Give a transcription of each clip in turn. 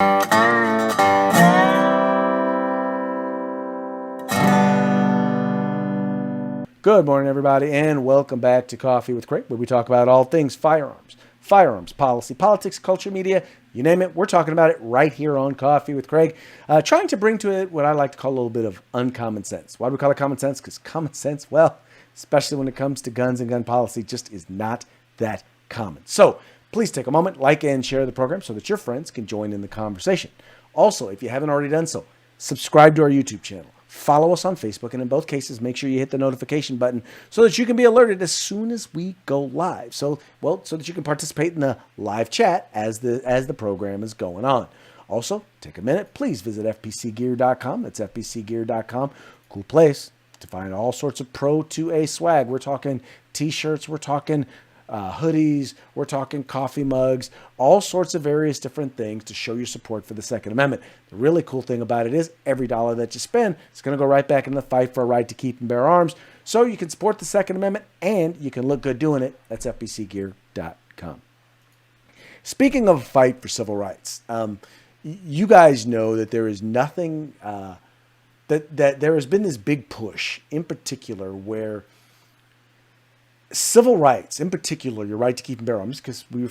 Good morning, everybody, and welcome back to Coffee with Craig, where we talk about all things firearms policy, politics, culture, media, you name it. We're talking about it right here on Coffee with Craig, trying to bring to it what I like to call a little bit of uncommon sense. Why do we call it common sense? Because common sense, well, especially when it comes to guns and gun policy, just is not that common. So please take a moment, like and share the program so that your friends can join in the conversation. Also, if you haven't already done so, subscribe to our YouTube channel. Follow us on Facebook, and in both cases, make sure you hit the notification button so that you can be alerted as soon as we go live. So that you can participate in the live chat as the program is going on. Also, take a minute, please visit fpcgear.com. That's fpcgear.com. Cool place to find all sorts of Pro 2A swag. We're talking t-shirts, we're talking hoodies, we're talking coffee mugs, all sorts of various different things to show your support for the Second Amendment. The really cool thing about it is every dollar that you spend is going to go right back in the fight for a right to keep and bear arms, so you can support the Second Amendment and you can look good doing it. That's fpcgear.com. Speaking of a fight for civil rights, you guys know that there is nothing, that there has been this big push in particular where civil rights, in particular, your right to keep and bear arms, because we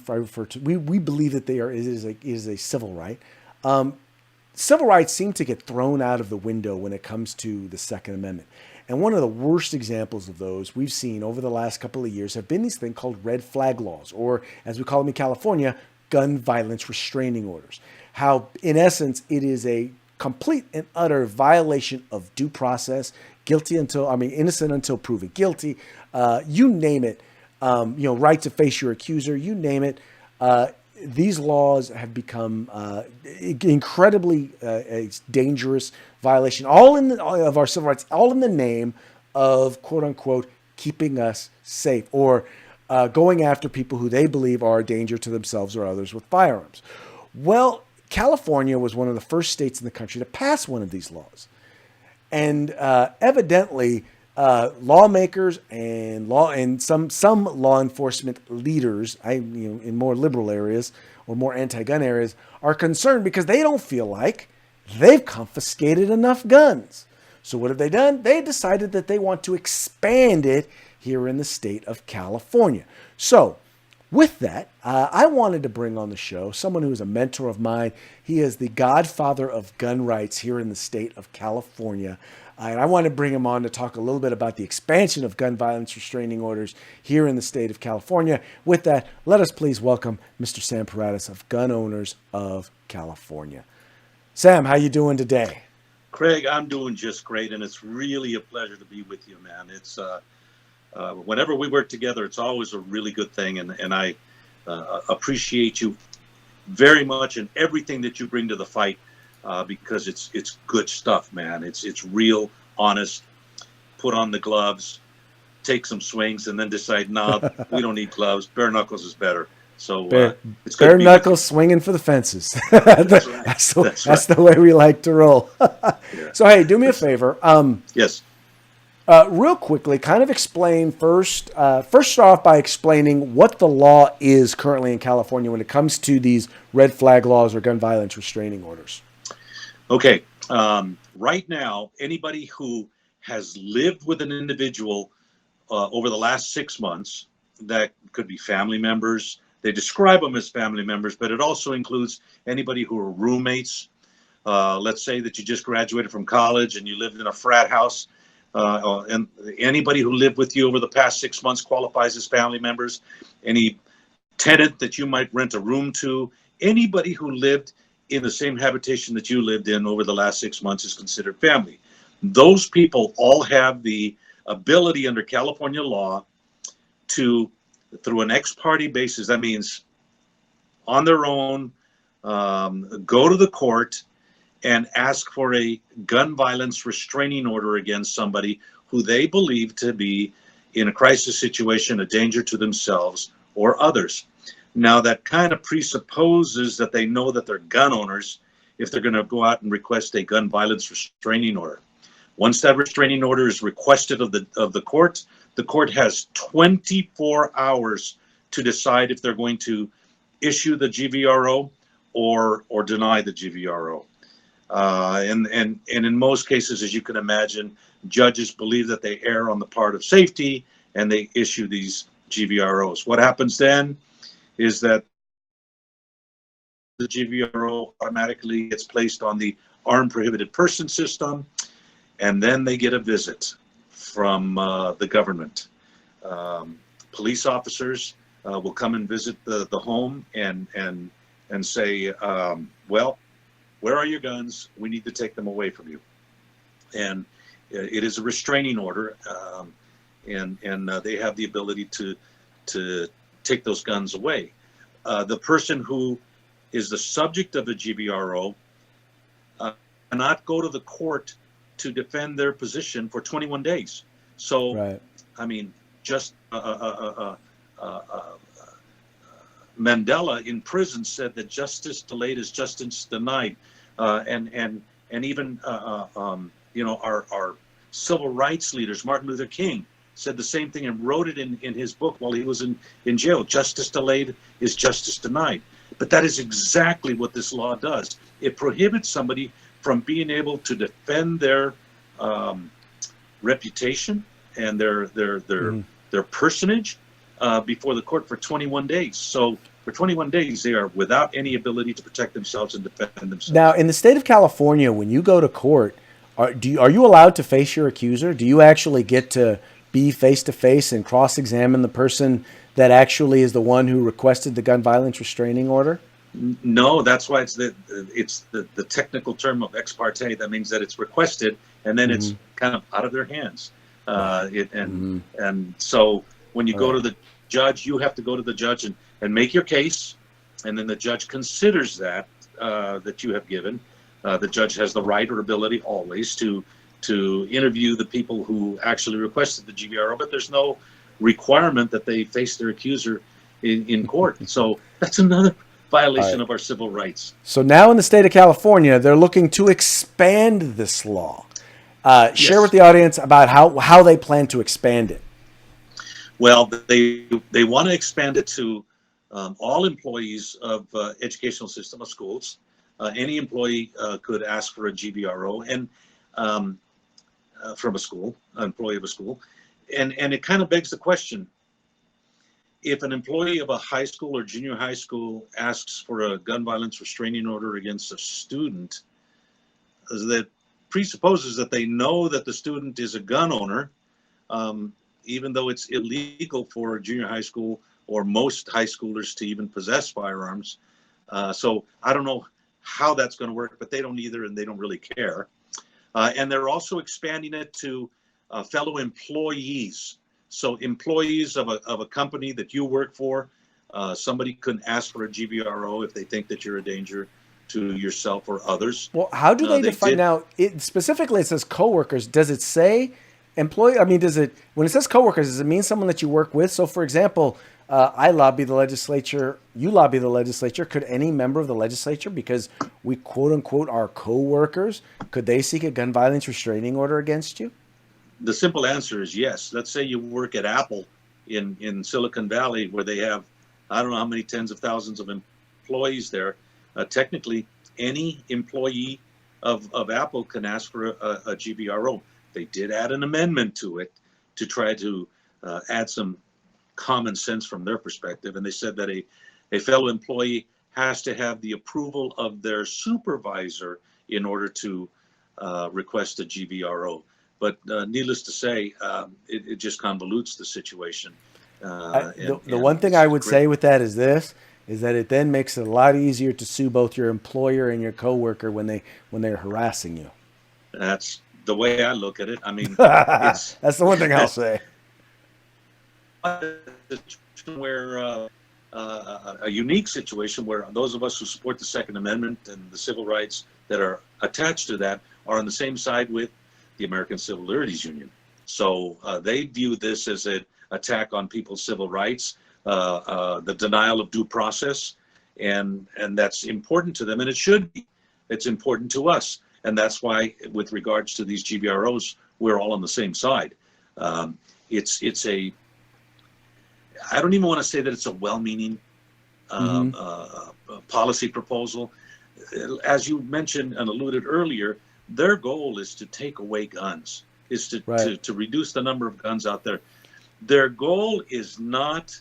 believe that it is a civil right. Civil rights seem to get thrown out of the window when it comes to the Second Amendment. And one of the worst examples of those we've seen over the last couple of years have been these things called red flag laws, or as we call them in California, gun violence restraining orders. How, in essence, it is a complete and utter violation of due process, innocent until proven guilty. You name it, right to face your accuser, you name it. These laws have become incredibly dangerous violation, of our civil rights, all in the name of, quote unquote, keeping us safe, or going after people who they believe are a danger to themselves or others with firearms. Well, California was one of the first states in the country to pass one of these laws. And evidently, lawmakers and some law enforcement leaders, in more liberal areas or more anti-gun areas, are concerned because they don't feel like they've confiscated enough guns. So what have they done? They decided that they want to expand it here in the state of California. So with that, I wanted to bring on the show someone who is a mentor of mine. He is the godfather of gun rights here in the state of California. And I want to bring him on to talk a little bit about the expansion of gun violence restraining orders here in the state of California. With that, let us please welcome Mr. Sam Paredes of Gun Owners of California. Sam, how you doing today? Craig, I'm doing just great, and it's really a pleasure to be with you, man. It's whenever we work together, it's always a really good thing, and I appreciate you very much and everything that you bring to the fight, because it's good stuff, man. It's real, honest. Put on the gloves, take some swings, and then decide, no, we don't need gloves. Bare knuckles is better. So it's good. Bare knuckles swinging for the fences. That's right. That's the way we like to roll. Yeah. So hey, do me a favor. Yes. Real quickly, kind of explain first off by explaining what the law is currently in California when it comes to these red flag laws or gun violence restraining orders. Okay. Right now, anybody who has lived with an individual over the last 6 months, that could be family members. They describe them as family members, but it also includes anybody who are roommates. Let's say that you just graduated from college and you lived in a frat house. And anybody who lived with you over the past 6 months qualifies as family members. Any tenant that you might rent a room to, anybody who lived in the same habitation that you lived in over the last 6 months is considered family. Those people all have the ability under California law to, through an ex parte basis, that means on their own, go to the court and ask for a gun violence restraining order against somebody who they believe to be in a crisis situation, a danger to themselves or others. Now, that kind of presupposes that they know that they're gun owners if they're going to go out and request a gun violence restraining order. Once that restraining order is requested of the court has 24 hours to decide if they're going to issue the GVRO or deny the GVRO. And in most cases, as you can imagine, judges believe that they err on the part of safety, and they issue these GVROs. What happens then is that the GVRO automatically gets placed on the armed prohibited person system, and then they get a visit from the government. Police officers will come and visit the home and say, well, where are your guns? We need to take them away from you. And it is a restraining order, and they have the ability to take those guns away. The person who is the subject of the GVRO cannot go to the court to defend their position for 21 days. So, right. I mean, just Mandela in prison said that justice delayed is justice denied, and even our civil rights leaders, Martin Luther King, said the same thing and wrote it in his book while he was in jail. Justice delayed is justice denied. But that is exactly what this law does. It prohibits somebody from being able to defend their reputation and their personage before the court for 21 days. So for 21 days, they are without any ability to protect themselves and defend themselves. Now, in the state of California, when you go to court, are you allowed to face your accuser? Do you actually get to be face-to-face and cross-examine the person that actually is the one who requested the gun violence restraining order? No, that's why it's the technical term of ex parte. That means that it's requested, and then it's kind of out of their hands. And so when you go to the judge, you have to go to the judge and make your case, and then the judge considers that you have given. The judge has the right or ability always to interview the people who actually requested the GVRO, but there's no requirement that they face their accuser in court. So that's another violation of our civil rights. So now in the state of California, they're looking to expand this law. Share with the audience about how they plan to expand it. Well, they want to expand it to all employees of educational system of schools. Any employee could ask for a GVRO and from a school, an employee of a school. And it kind of begs the question, if an employee of a high school or junior high school asks for a gun violence restraining order against a student, that presupposes that they know that the student is a gun owner, even though it's illegal for junior high school or most high schoolers to even possess firearms. So I don't know how that's going to work, but they don't either, and they don't really care. And they're also expanding it to fellow employees. So employees of a company that you work for, somebody could ask for a GVRO if they think that you're a danger to yourself or others. Well, how do they define now? Specifically, it says coworkers. Does it say employee? I mean, when it says coworkers, does it mean someone that you work with? So, for example, I lobby the legislature. You lobby the legislature. Could any member of the legislature, because we quote unquote are coworkers, could they seek a gun violence restraining order against you? The simple answer is yes. Let's say you work at Apple in Silicon Valley, where they have, I don't know how many tens of thousands of employees there. Technically, any employee of Apple can ask for a GVRO. They did add an amendment to it to try to add some common sense from their perspective. And they said that a fellow employee has to have the approval of their supervisor in order to request a GVRO. But needless to say, it just convolutes the situation. The one thing I would say with that is that it then makes it a lot easier to sue both your employer and your coworker when they're harassing you. That's the way I look at it. I mean, that's the one thing I'll say. Where a unique situation where those of us who support the Second Amendment and the civil rights that are attached to that are on the same side with the American Civil Liberties Union. So they view this as an attack on people's civil rights, the denial of due process, and that's important to them, and it should be. It's important to us, and that's why, with regards to these GVROs, we're all on the same side. It's a, I don't even want to say that it's a well-meaning Mm-hmm. policy proposal. As you mentioned and alluded earlier, their goal is to take away guns, is Right. to reduce the number of guns out there. Their goal is not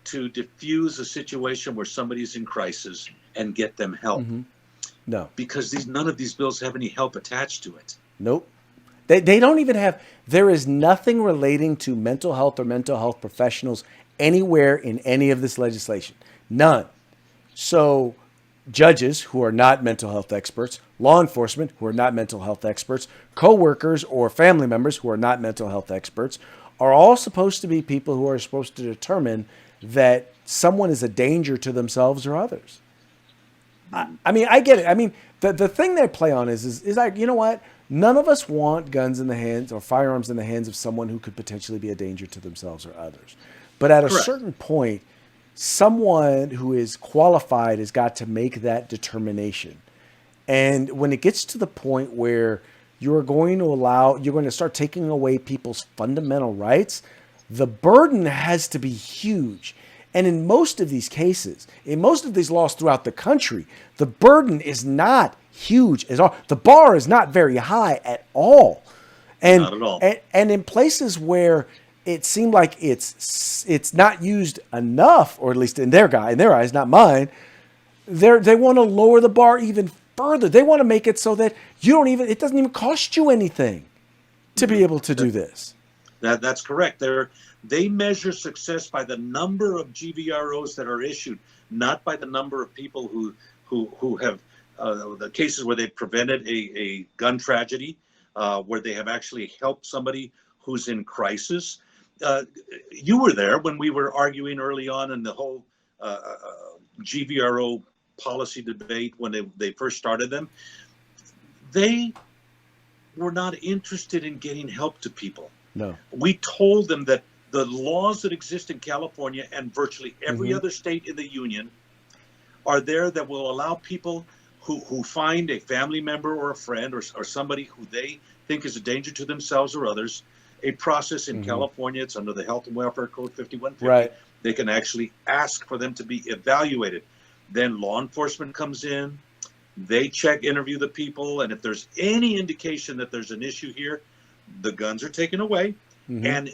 to diffuse a situation where somebody's in crisis and get them help, Mm-hmm. No. because none of these bills have any help attached to it. Nope. They don't even have, there is nothing relating to mental health or mental health professionals anywhere in any of this legislation. None. So judges who are not mental health experts, law enforcement who are not mental health experts, coworkers or family members who are not mental health experts are all supposed to be people who are supposed to determine that someone is a danger to themselves or others. I mean, I get it. I mean, the thing they play on is like, you know what? None of us want guns in the hands or firearms in the hands of someone who could potentially be a danger to themselves or others. But at a Correct. certain point, someone who is qualified has got to make that determination. And when it gets to the point where you're going to start taking away people's fundamental rights, the burden has to be huge. And in most of these cases, in most of these laws throughout the country, the burden is not huge at all. The bar is not very high at all. And, Not at all. and in places where it seemed like it's not used enough, or at least in their eyes, not mine, they want to lower the bar even further. They want to make it so that it doesn't even cost you anything to be able to do this. That's correct. They measure success by the number of GVROs that are issued, not by the number of people who have the cases where they've prevented a gun tragedy, where they have actually helped somebody who's in crisis. You were there when we were arguing early on in the whole GVRO policy debate when they first started them. They were not interested in getting help to people. No. We told them that the laws that exist in California and virtually every other state in the union are there that will allow people who find a family member or a friend or somebody who they think is a danger to themselves or others, a process in California. It's under the Health and Welfare Code 5150. Right. They can actually ask for them to be evaluated. Then law enforcement comes in, they interview the people, and if there's any indication that there's an issue here, the guns are taken away, and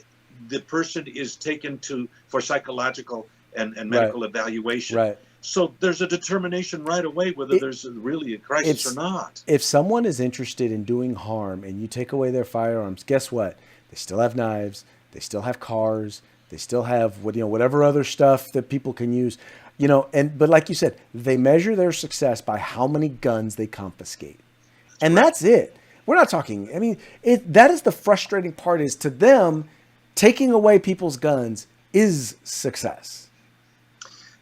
the person is taken for psychological and medical evaluation. Right. So there's a determination right away whether there's really a crisis or not. If someone is interested in doing harm and you take away their firearms, guess what? They still have knives. They still have cars. They still have whatever other stuff that people can use. But like you said, they measure their success by how many guns they confiscate, and that's it. We're not talking. I mean, that is the frustrating part. Is to them, taking away people's guns is success.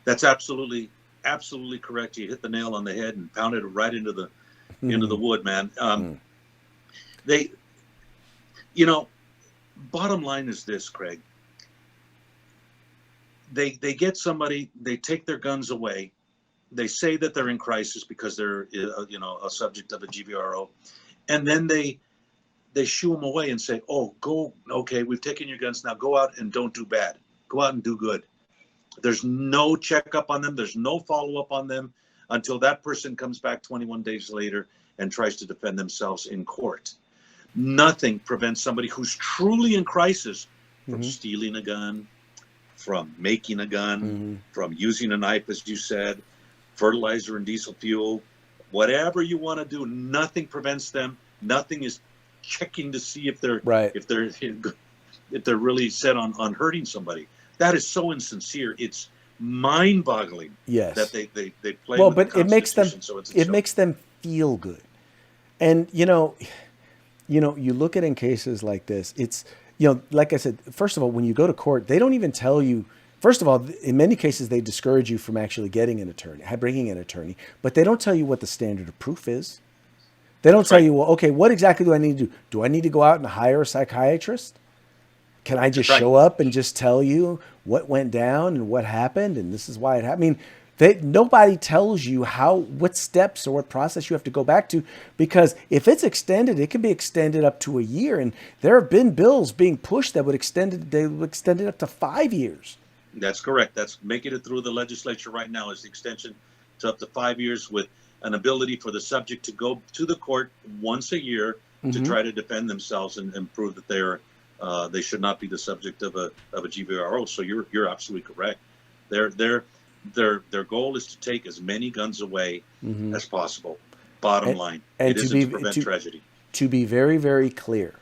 That's absolutely correct. You hit the nail on the head and pounded it right into the wood, man. Bottom line is this, Craig. They get somebody, they take their guns away. They say that they're in crisis because they're a subject of a GVRO, and then they shoo them away and say, "Oh, okay, we've taken your guns, now go out and don't do bad. Go out and do good." There's no checkup on them. There's no follow-up on them until that person comes back 21 days later and tries to defend themselves in court. Nothing prevents somebody who's truly in crisis from stealing a gun, from making a gun, from using a knife, as you said, fertilizer and diesel fuel, whatever you want to do. Nothing prevents them. Nothing is checking to see if they're really set on hurting somebody. That is so insincere. It's mind-boggling. Yes. That they play. Well, with but the it makes them Constitution, makes them feel good, and you look at in cases like this. It's like I said. First of all, when you go to court, they don't even tell you. First of all, in many cases, they discourage you from actually getting an attorney, bringing an attorney, but they don't tell you what the standard of proof is. They don't tell you, well, okay, what exactly do I need to do? Do I need to go out and hire a psychiatrist? Can I just show up and just tell you what went down and what happened and this is why it happened? I mean, nobody tells you what steps or what process you have to go back to, because if it's extended, it can be extended up to a year. And there have been bills being pushed that would extend it up to 5 years. That's correct. That's making it through the legislature right now is the extension to up to 5 years with an ability for the subject to go to the court once a year to Mm-hmm. try to defend themselves and prove that they should not be the subject of a GVRO. So you're absolutely correct. Their goal is to take as many guns away Mm-hmm. as possible. Bottom line, And it isn't to prevent tragedy. to be very, very clear,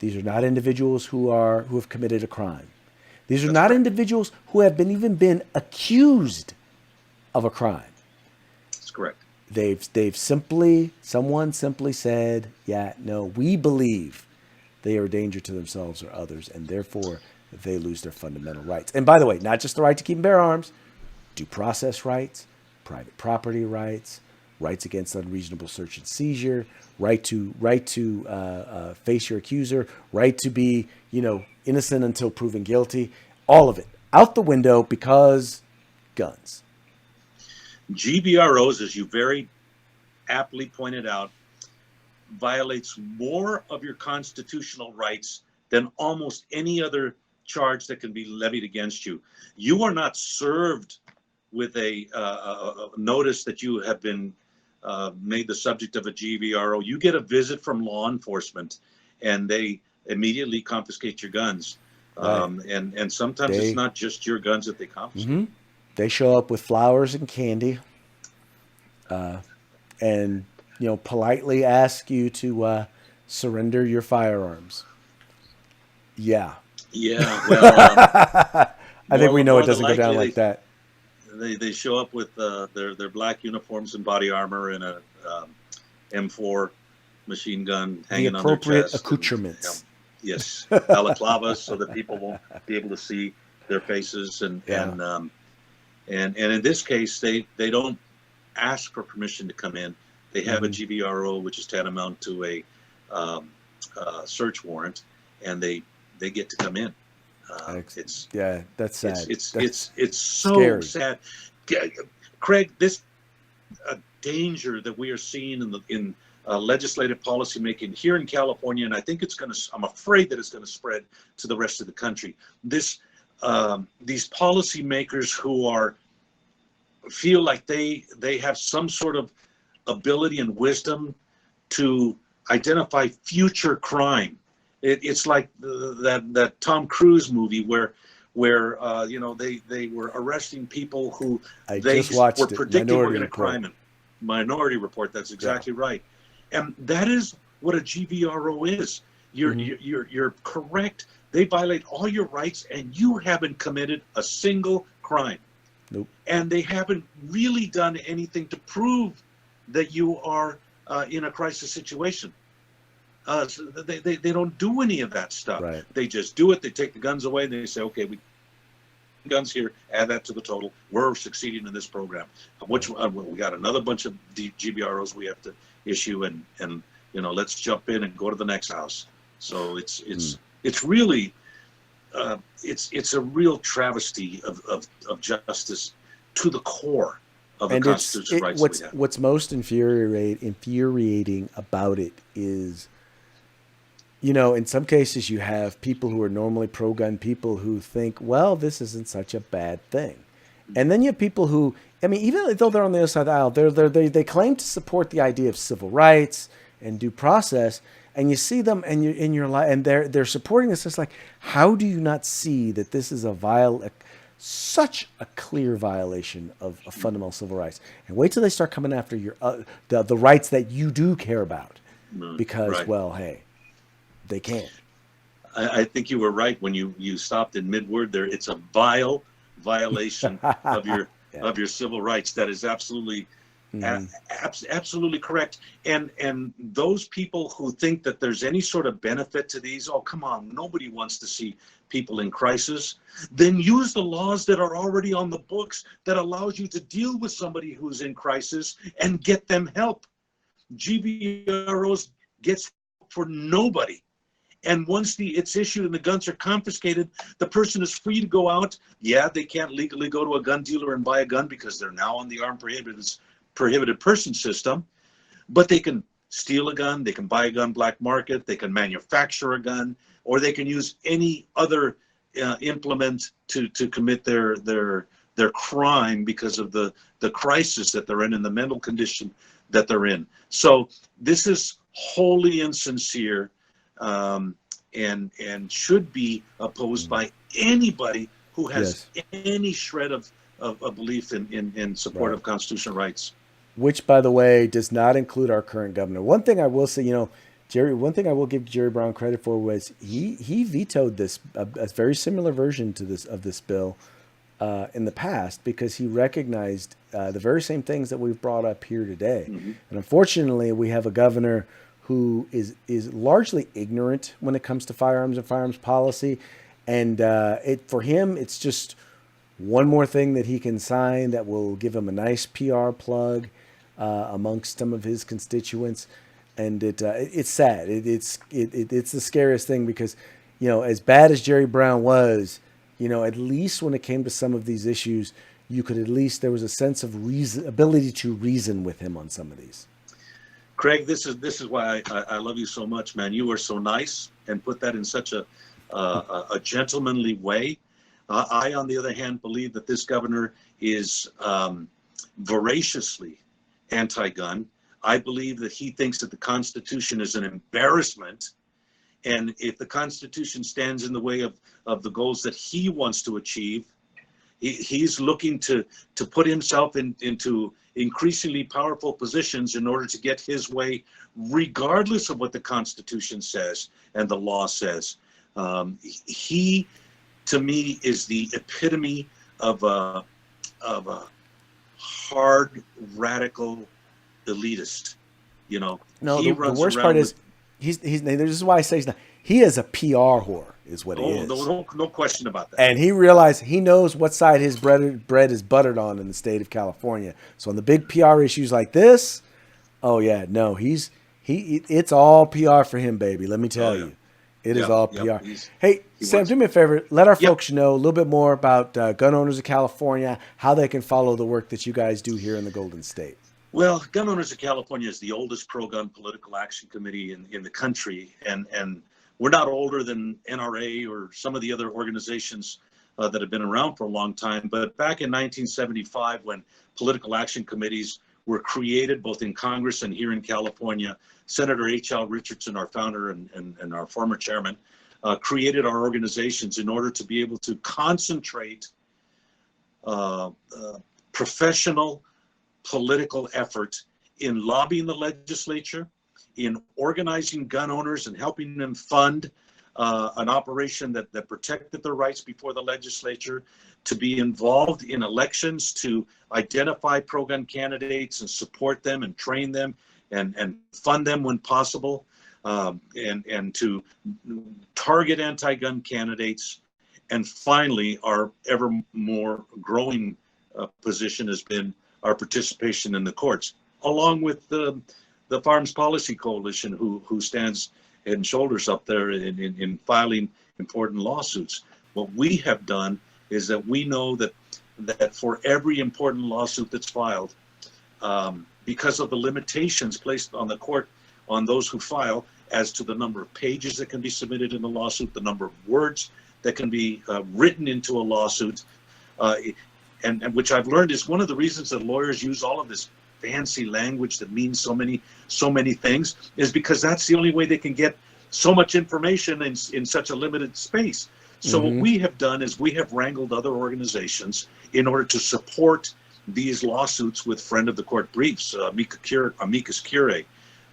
these are not individuals who have committed a crime. These are That's not correct. individuals who have even been accused of a crime. That's correct. Someone simply said, yeah, no, we believe they are a danger to themselves or others, and therefore they lose their fundamental rights. And by the way, not just the right to keep and bear arms, due process rights, private property rights, rights against unreasonable search and seizure, right to face your accuser, right to be, innocent until proven guilty, all of it out the window because guns. GVROs, as you very aptly pointed out, violates more of your constitutional rights than almost any other charge that can be levied against you. You are not served with a notice that you have been made the subject of a GVRO. You get a visit from law enforcement, and they immediately confiscate your guns. Right. And sometimes it's not just your guns that they confiscate. Mm-hmm. They show up with flowers and candy, and politely ask you to surrender your firearms. Yeah. Yeah, well, I think we know it doesn't go down likely like that. They show up with their black uniforms and body armor and a M4 machine gun hanging on their chest. The appropriate accoutrements. Yes, balaclavas, so that people won't be able to see their faces, and in this case, they don't ask for permission to come in. They have a GVRO, which is tantamount to a search warrant, and they get to come in. That's sad. It's so scary. sad, Craig. This danger that we are seeing in legislative policy making here in California, and I think I'm afraid that it's going to spread to the rest of the country. These policymakers who feel like they have some sort of ability and wisdom to identify future crime. It's like that Tom Cruise movie where they were arresting people who they were predicting were going to crime. And Minority Report. That's exactly right. And that is what a GVRO is. You're correct. They violate all your rights, and you haven't committed a single crime. Nope. And they haven't really done anything to prove that you are in a crisis situation. So they don't do any of that stuff. Right. They just do it. They take the guns away, and they say, okay, we guns here, add that to the total. We're succeeding in this program. We got another bunch of GVROs we have to issue, and let's jump in and go to the next house. So it's really it's a real travesty of justice to the core of the constitutional rights we have. What's most infuriating about it is, in some cases you have people who are normally pro-gun people who think, well, this isn't such a bad thing. And then you have people who, even though they're on the other side of the aisle, they claim to support the idea of civil rights and due process, and you see them and they're supporting this. It's like, how do you not see that this is such a clear violation of fundamental civil rights? And wait till they start coming after your the rights that you do care about, because right. Well, hey, they can. I think you were right when you stopped in mid-word there. It's a vile violation of your civil rights. That is absolutely absolutely correct. And those people who think that there's any sort of benefit to these, oh, come on, nobody wants to see people in crisis. Then use the laws that are already on the books that allows you to deal with somebody who's in crisis and get them help. GVROs gets for nobody. And once it's issued and the guns are confiscated, the person is free to go out. Yeah, they can't legally go to a gun dealer and buy a gun because they're now on the armed prohibited person system. But they can steal a gun, they can buy a gun black market, they can manufacture a gun, or they can use any other implement to commit their crime because of the crisis that they're in and the mental condition that they're in. So this is wholly insincere, and should be opposed by anybody who has any shred of belief in support of constitutional rights. Which, by the way, does not include our current governor. One thing I will say, Jerry, one thing I will give Jerry Brown credit for was he vetoed this, a very similar version to this bill in the past, because he recognized the very same things that we've brought up here today. And unfortunately, we have a governor who is largely ignorant when it comes to firearms and firearms policy. And for him, it's just one more thing that he can sign that will give him a nice PR plug amongst some of his constituents. And it's sad. It's the scariest thing, because, as bad as Jerry Brown was, at least when it came to some of these issues, there was a sense of ability to reason with him on some of these. Craig, this is why I love you so much, man. You are so nice and put that in such a gentlemanly way. I, on the other hand, believe that this governor is voraciously anti-gun. I believe that he thinks that the Constitution is an embarrassment. And if the Constitution stands in the way of the goals that he wants to achieve, he's looking to put himself into increasingly powerful positions in order to get his way, regardless of what the Constitution says and the law says. He, to me, is the epitome of a hard, radical elitist. No, the worst part is he's this is why I say he is a PR whore, is what he is. No question about that. And he knows what side his bread is buttered on in the state of California. So on the big PR issues like this, it's all PR for him, baby. Let me tell you. It is all PR. Hey, Sam, do me a favor. Let our folks know a little bit more about Gun Owners of California, how they can follow the work that you guys do here in the Golden State. Well, Gun Owners of California is the oldest pro-gun political action committee in the country. And we're not older than NRA or some of the other organizations that have been around for a long time. But back in 1975, when political action committees were created, both in Congress and here in California, Senator H.L. Richardson, our founder and our former chairman, created our organizations in order to be able to concentrate professional political effort in lobbying the legislature, in organizing gun owners and helping them fund an operation that protected their rights before the legislature, to be involved in elections, to identify pro-gun candidates and support them and train them and fund them when possible, and to target anti-gun candidates. And finally, our ever more growing position has been our participation in the courts, along with the Firearms Policy Coalition, who stands head and shoulders up there in filing important lawsuits. What we have done is that we know that for every important lawsuit that's filed, because of the limitations placed on the court on those who file as to the number of pages that can be submitted in the lawsuit, the number of words that can be written into a lawsuit, and which I've learned is one of the reasons that lawyers use all of this fancy language that means so many things, is because that's the only way they can get so much information in such a limited space. So what we have done is we have wrangled other organizations in order to support these lawsuits with friend of the court briefs, amicus curiae,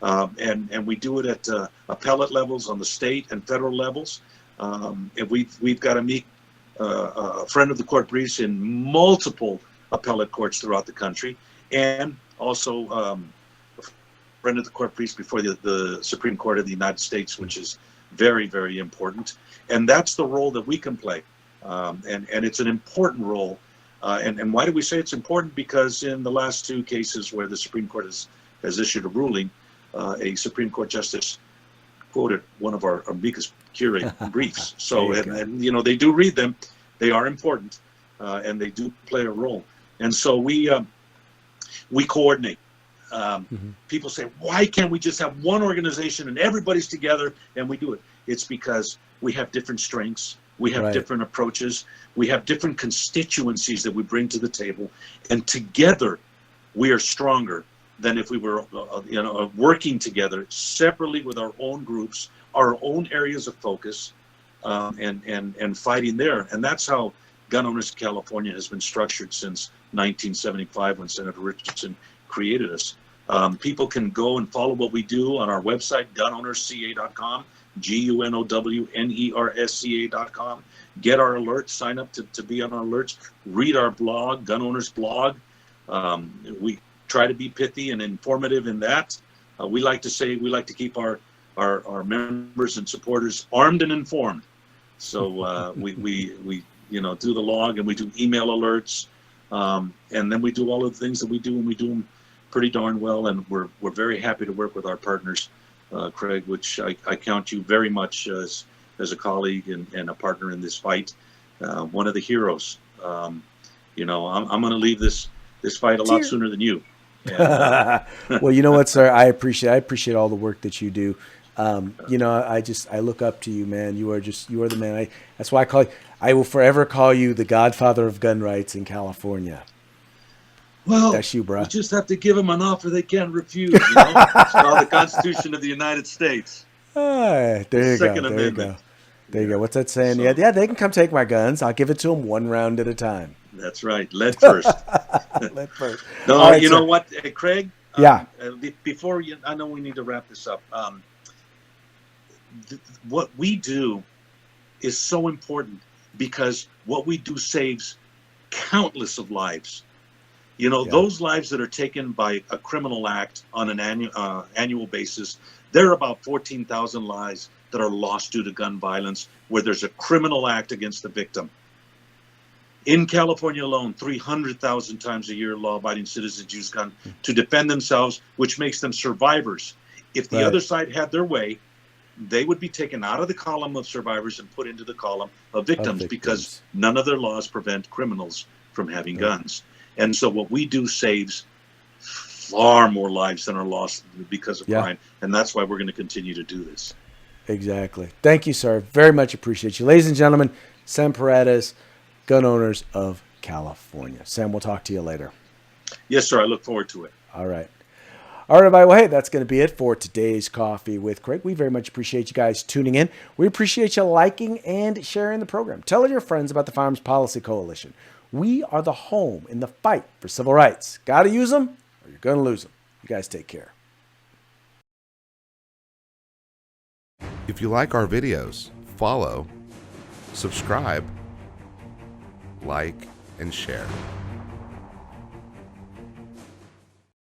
and we do it at appellate levels on the state and federal levels, and we've got a friend of the court briefs in multiple appellate courts throughout the country, and also a friend of the court briefs before the Supreme Court of the United States, which is very, very important. And that's the role that we can play, and it's an important role. And why do we say it's important? Because in the last two cases where the Supreme Court has issued a ruling, a Supreme Court justice quoted one of our amicus curiae briefs. So, and they do read them. They are important, and they do play a role. And so we coordinate. People say, why can't we just have one organization and everybody's together and we do it? It's because we have different strengths. We have Right. different approaches. We have different constituencies that we bring to the table, and together we are stronger than if we were, working together separately with our own groups, our own areas of focus, and fighting there. And that's how Gun Owners of California has been structured since 1975, when Senator Richardson created us. People can go and follow what we do on our website, gunownersca.com, GUNOWNERSCA.com. Get our alerts, sign up to be on our alerts, read our blog, Gun Owners blog. We try to be pithy and informative in that. We like to say we like to keep our members and supporters armed and informed. So we do the log, and we do email alerts, and then we do all of the things that we do, and we do them pretty darn well. And we're very happy to work with our partners, Craig, which I count you very much as a colleague and a partner in this fight. One of the heroes. I'm going to leave this fight a lot sooner than you. And, well, you know what, sir? I appreciate all the work that you do. I look up to you, man. You are the man. That's why I will forever call you the godfather of gun rights in California. Well, that's you, bro. You just have to give them an offer they can't refuse. It's called the Constitution of the United States. There you go. There you go. What's that saying? So, yeah, they can come take my guns. I'll give it to them one round at a time. That's right. Lead first. Lead first. No, right, you know what, Craig? Yeah. Before I know we need to wrap this up. What we do is so important, because what we do saves countless of lives. Those lives that are taken by a criminal act on an annual basis, there are about 14,000 lives that are lost due to gun violence, where there's a criminal act against the victim. In California alone, 300,000 times a year, law-abiding citizens use guns to defend themselves, which makes them survivors. If the other side had their way, they would be taken out of the column of survivors and put into the column of victims, because none of their laws prevent criminals from having guns. And so what we do saves far more lives than are lost because of crime. And that's why we're going to continue to do this. Exactly. Thank you, sir. Very much appreciate you. Ladies and gentlemen, Sam Paredes, Gun Owners of California. Sam, we'll talk to you later. Yes, sir. I look forward to it. All right. All right, everybody. Well, hey, that's going to be it for today's Coffee with Craig. We very much appreciate you guys tuning in. We appreciate you liking and sharing the program. Tell your friends about the Firearms Policy Coalition. We are the home in the fight for civil rights. Got to use them, or you're going to lose them. You guys take care. If you like our videos, follow, subscribe, like, and share.